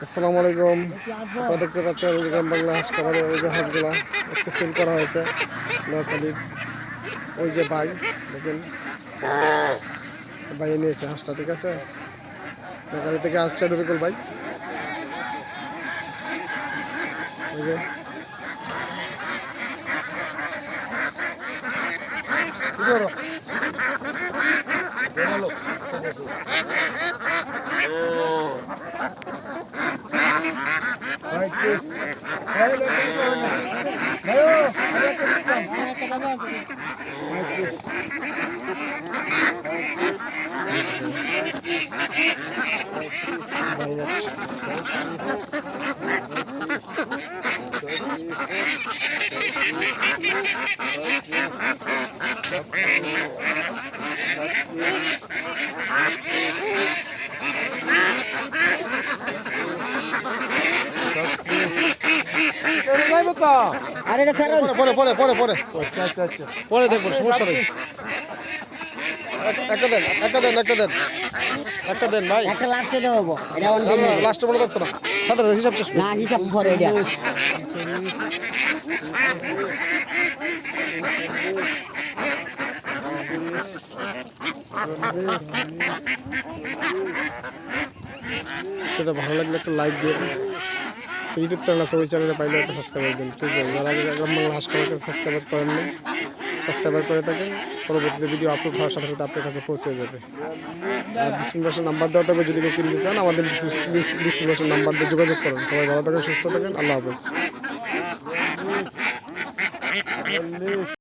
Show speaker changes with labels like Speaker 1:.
Speaker 1: আসসালামু আলাইকুম। আপনারা দেখতে পাচ্ছেন গ্রাম বাংলা হাঁস খাবারের ওই যে হাঁসগুলা একটু সেল করা হয়েছে নোয়াখালীর। ওই যে ভাই দেখেন, ভাই নিয়েছে হাঁসটা, ঠিক আছে। নোয়াখালী থেকে আসছে রবিকুল ভাই। ওই যে
Speaker 2: আরে এটা স্যার
Speaker 1: পরে পরে পরে পরে পরে দেখবো, সমস্যা নেই। একটা দেন একটা দেন একটা দেন একটা দেন ভাই।
Speaker 2: একটা লাস্টে দেবো এটা অন দিন
Speaker 1: লাস্টে বলে দেখতো না, সাথে হিসাব শেষ
Speaker 2: না হিসাব করে এটা
Speaker 1: সেটা ভালো লাগলে একটা লাইক দিয়ে, ইউটিউব চ্যানেল আছে ওই চ্যানেলে পাইলে একটা সাবস্ক্রাইব দিন, ঠিক আছে। যারা আগে গ্রাম বাংলা হাঁস খাবারকে সাবস্ক্রাইব করেননি, সাবস্ক্রাইব করে থাকেন। পরবর্তীতে ভিডিও আপলোড হওয়ার সাথে সাথে আপনার কাছে পৌঁছে যাবে। আর ডিসক্রিপশন নাম্বার দেওয়া থাকবে, যদি কেউ কিনতে চান আমাদের ডিসক্রিপশন নাম্বার দিয়ে যোগাযোগ করেন। সবাই ভালো থাকেন, সুস্থ থাকেন, আল্লাহ হাফেজ।